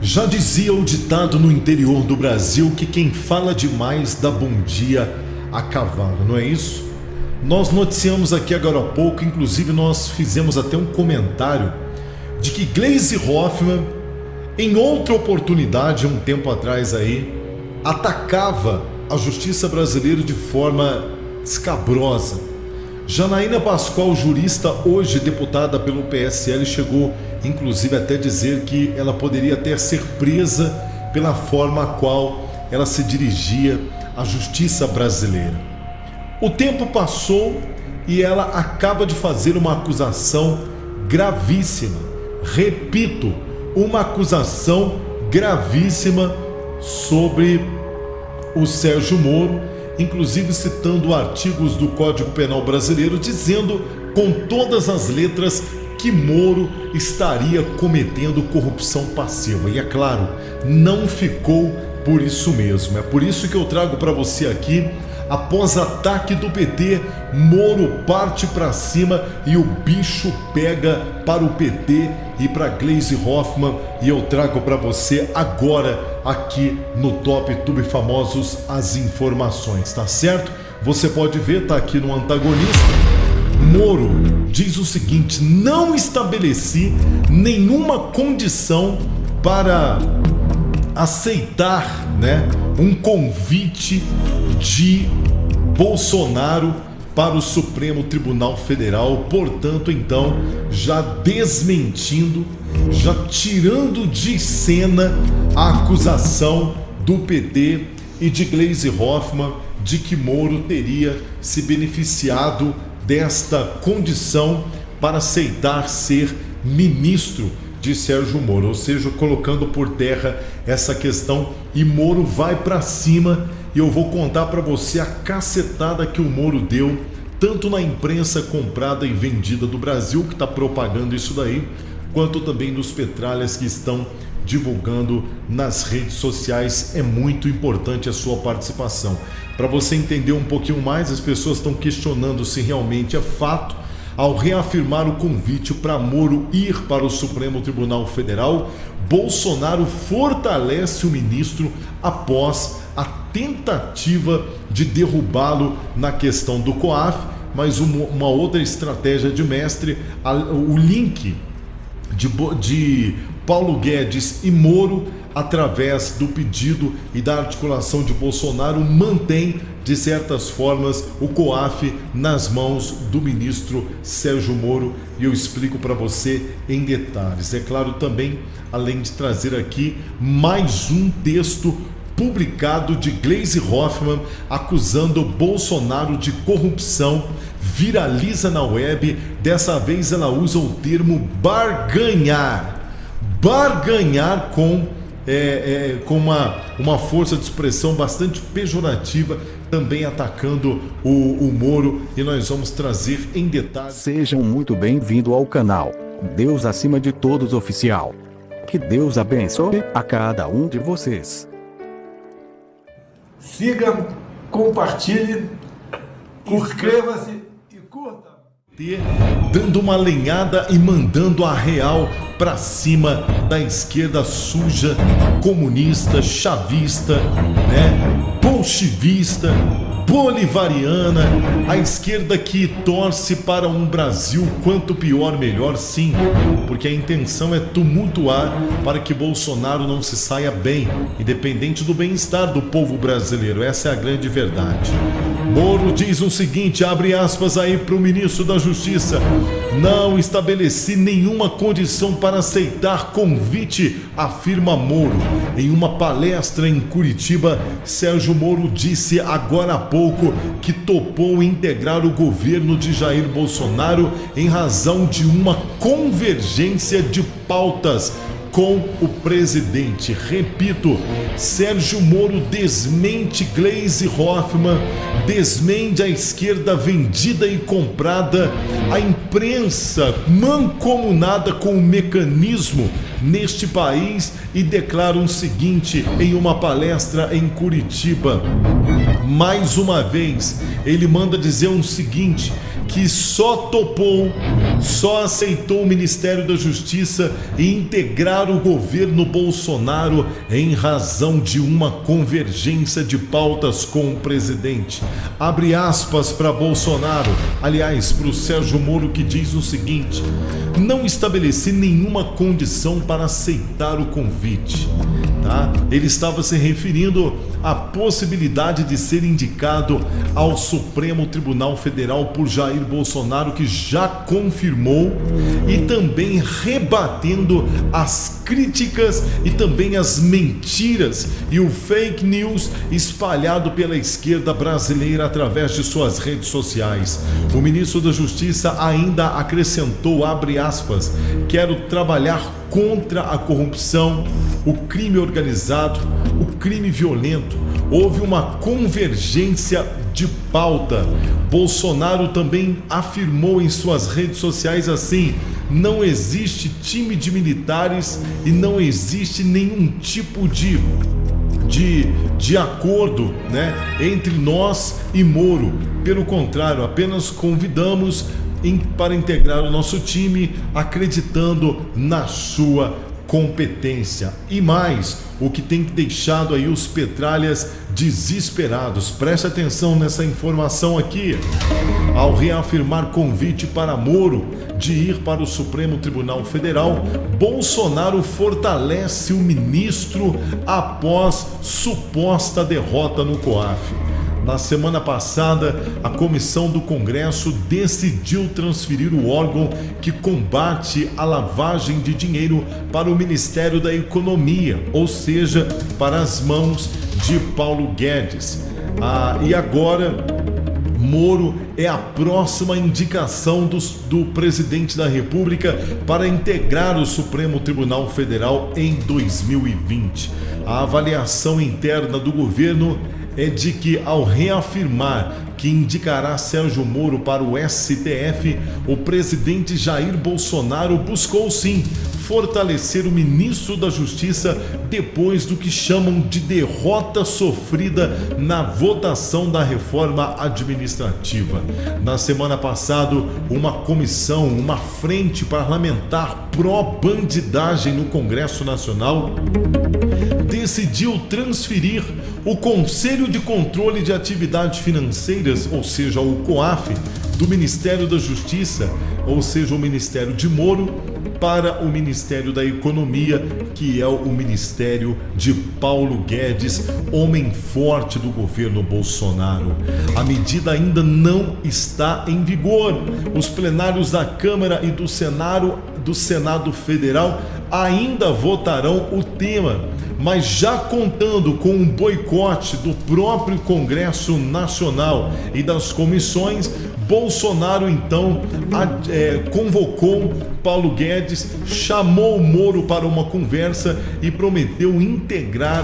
Já dizia o ditado no interior do Brasil que quem fala demais dá bom dia a cavalo, não é isso? Nós noticiamos aqui agora há pouco, inclusive nós fizemos até um comentário de que Gleisi Hoffmann, em outra oportunidade, um tempo atrás aí, atacava a justiça brasileira de forma escabrosa. Janaína Pascoal, jurista, hoje deputada pelo PSL, chegou inclusive até dizer que ela poderia até ser presa pela forma a qual ela se dirigia à justiça brasileira. O tempo passou e ela acaba de fazer uma acusação gravíssima. Repito, uma acusação gravíssima sobre o Sérgio Moro, inclusive citando artigos do Código Penal brasileiro, dizendo com todas as letras que Moro estaria cometendo corrupção passiva. E é claro, não ficou por isso mesmo. É por isso que eu trago para você aqui, após ataque do PT, Moro parte para cima e o bicho pega para o PT e para Gleisi Hoffmann, e eu trago para você agora aqui no Top Tube Famosos as informações, tá certo? Você pode ver, tá aqui no antagonista. Moro diz o seguinte: não estabeleci nenhuma condição para aceitar, um convite de Bolsonaro para o Supremo Tribunal Federal, portanto, então, já desmentindo, já tirando de cena a acusação do PT e de Gleisi Hoffmann de que Moro teria se beneficiado desta condição para aceitar ser ministro de Sérgio Moro, ou seja, colocando por terra essa questão, e Moro vai para cima. E eu vou contar para você a cacetada que o Moro deu, tanto na imprensa comprada e vendida do Brasil, que está propagando isso daí, quanto também nos petralhas que estão divulgando nas redes sociais. É muito importante a sua participação. Para você entender um pouquinho mais, as pessoas estão questionando se realmente é fato. Ao reafirmar o convite para Moro ir para o Supremo Tribunal Federal, Bolsonaro fortalece o ministro após a tentativa de derrubá-lo na questão do COAF, mas uma outra estratégia de mestre, o link de Paulo Guedes e Moro, através do pedido e da articulação de Bolsonaro, mantém, de certas formas, o COAF nas mãos do ministro Sérgio Moro, e eu explico para você em detalhes. É claro, também, além de trazer aqui mais um texto publicado de Gleisi Hoffmann acusando Bolsonaro de corrupção, viraliza na web. Dessa vez ela usa o termo barganhar com uma força de expressão bastante pejorativa, também atacando o Moro, e nós vamos trazer em detalhes. Sejam muito bem-vindos ao canal Deus Acima de Todos Oficial. Que Deus abençoe a cada um de vocês. Siga, compartilhe, inscreva-se e curta. Dando uma lenhada e mandando a real para cima da esquerda suja, comunista, chavista, bolchivista, bolivariana, a esquerda que torce para um Brasil quanto pior melhor, sim, porque a intenção é tumultuar para que Bolsonaro não se saia bem, independente do bem-estar do povo brasileiro. Essa é a grande verdade. Moro diz o seguinte, abre aspas aí para o ministro da Justiça: não estabeleci nenhuma condição para aceitar convite, afirma Moro. Em uma palestra em Curitiba, Sérgio Moro disse agora há pouco que topou integrar o governo de Jair Bolsonaro em razão de uma convergência de pautas com o presidente. Repito, Sérgio Moro desmente Gleisi Hoffmann, desmente a esquerda vendida e comprada, a imprensa mancomunada com o mecanismo neste país, e declara o seguinte em uma palestra em Curitiba. Mais uma vez, ele manda dizer o seguinte, que só aceitou o Ministério da Justiça e integrar o governo Bolsonaro em razão de uma convergência de pautas com o presidente. Abre aspas para Bolsonaro, aliás, para o Sérgio Moro, que diz o seguinte: não estabeleci nenhuma condição para aceitar o convite. Tá? Ele estava se referindo à possibilidade de ser indicado ao Supremo Tribunal Federal por Jair Bolsonaro, que já confirmou, e também rebatendo as críticas e também as mentiras e o fake news espalhado pela esquerda brasileira através de suas redes sociais. O ministro da Justiça ainda acrescentou, abre aspas, quero trabalhar contra a corrupção, o crime organizado, o crime violento. Houve uma convergência de pauta. Bolsonaro também afirmou em suas redes sociais assim: não existe time de militares e não existe nenhum tipo de acordo, né, entre nós e Moro. Pelo contrário, apenas convidamos para integrar o nosso time, acreditando na sua competência. E mais, o que tem deixado aí os petralhas desesperados. Preste atenção nessa informação aqui. Ao reafirmar convite para Moro de ir para o Supremo Tribunal Federal, Bolsonaro fortalece o ministro após suposta derrota no COAF. Na semana passada, a comissão do Congresso decidiu transferir o órgão que combate a lavagem de dinheiro para o Ministério da Economia, ou seja, para as mãos de Paulo Guedes. E agora, Moro é a próxima indicação do presidente da República para integrar o Supremo Tribunal Federal em 2020. A avaliação interna do governo é de que, ao reafirmar que indicará Sérgio Moro para o STF, o presidente Jair Bolsonaro buscou sim fortalecer o ministro da Justiça depois do que chamam de derrota sofrida na votação da reforma administrativa. Na semana passada, uma frente parlamentar pró-bandidagem no Congresso Nacional decidiu transferir o Conselho de Controle de Atividades Financeiras, ou seja, o COAF, do Ministério da Justiça, ou seja, o Ministério de Moro, para o Ministério da Economia, que é o Ministério de Paulo Guedes, homem forte do governo Bolsonaro. A medida ainda não está em vigor. Os plenários da Câmara e do Senado Federal ainda votarão o tema, mas já contando com um boicote do próprio Congresso Nacional e das comissões, Bolsonaro então convocou Paulo Guedes, chamou Moro para uma conversa e prometeu integrar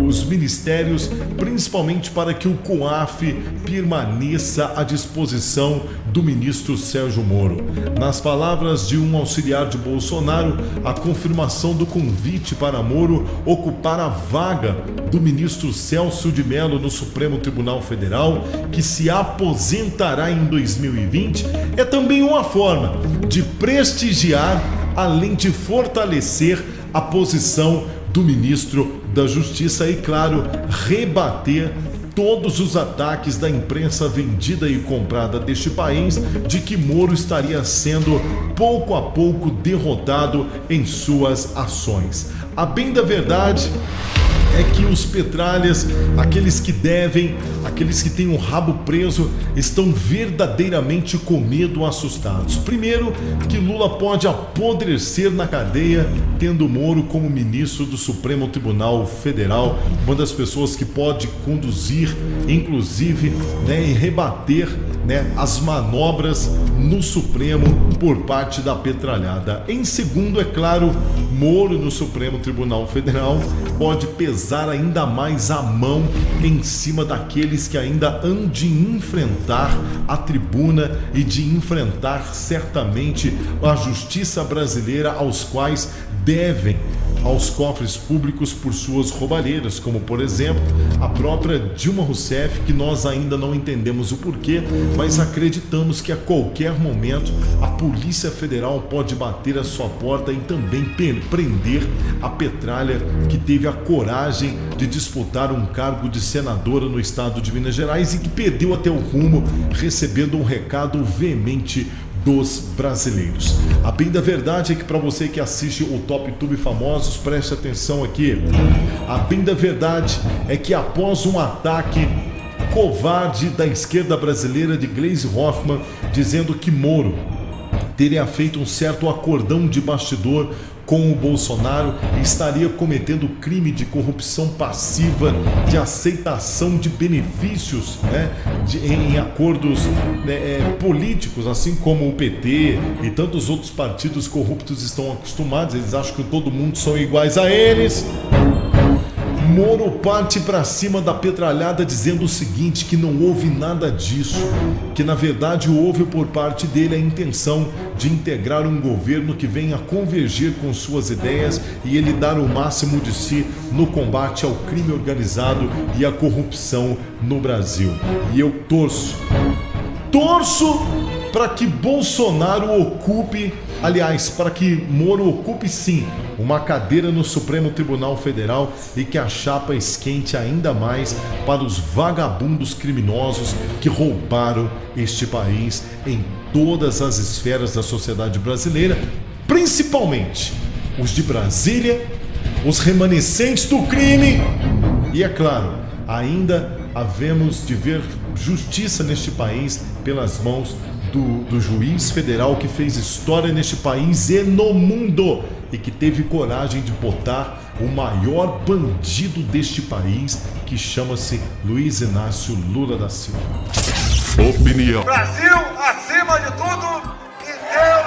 os ministérios, principalmente para que o COAF permaneça à disposição do ministro Sérgio Moro. Nas palavras de um auxiliar de Bolsonaro, a confirmação do convite para Moro ocupar a vaga do ministro Celso de Mello no Supremo Tribunal Federal, que se aposentará em 2020, é também uma forma de prestigiar, além de fortalecer a posição do ministro da Justiça e, claro, rebater todos os ataques da imprensa vendida e comprada deste país de que Moro estaria sendo pouco a pouco derrotado em suas ações. A bem da verdade é que os petralhas, aqueles que devem, aqueles que têm o rabo preso, estão verdadeiramente com medo, assustados. Primeiro, que Lula pode apodrecer na cadeia, tendo Moro como ministro do Supremo Tribunal Federal, uma das pessoas que pode conduzir, inclusive, e rebater, as manobras no Supremo por parte da petralhada. Em segundo, é claro, Moro no Supremo Tribunal Federal pode pesar ainda mais a mão em cima daqueles que ainda hão de enfrentar a tribuna e de enfrentar certamente a justiça brasileira, aos quais devem aos cofres públicos por suas roubalheiras, como por exemplo a própria Dilma Rousseff, que nós ainda não entendemos o porquê, mas acreditamos que a qualquer momento a Polícia Federal pode bater a sua porta e também prender a Petralha, que teve a coragem de disputar um cargo de senadora no estado de Minas Gerais e que perdeu até o rumo, recebendo um recado veemente dos brasileiros. A bem da verdade é que, para você que assiste o Top Tube Famosos, preste atenção aqui. A bem da verdade é que após um ataque covarde da esquerda brasileira de Gleisi Hoffmann, dizendo que Moro teria feito um certo acordão de bastidor com o Bolsonaro e estaria cometendo crime de corrupção passiva, de aceitação de benefícios, né, em acordos políticos, assim como o PT e tantos outros partidos corruptos estão acostumados. Eles acham que todo mundo são iguais a eles. Moro parte para cima da petralhada dizendo o seguinte, que não houve nada disso, que na verdade houve por parte dele a intenção de integrar um governo que venha convergir com suas ideias e ele dar o máximo de si no combate ao crime organizado e à corrupção no Brasil. E eu torço para que Bolsonaro ocupe, aliás, para que Moro ocupe sim uma cadeira no Supremo Tribunal Federal e que a chapa esquente ainda mais para os vagabundos criminosos que roubaram este país em todas as esferas da sociedade brasileira, principalmente os de Brasília, os remanescentes do crime e, é claro, ainda havemos de ver justiça neste país pelas mãos do juiz federal que fez história neste país e no mundo e que teve coragem de botar o maior bandido deste país, que chama-se Luiz Inácio Lula da Silva. Opinião. Brasil acima de tudo e Deus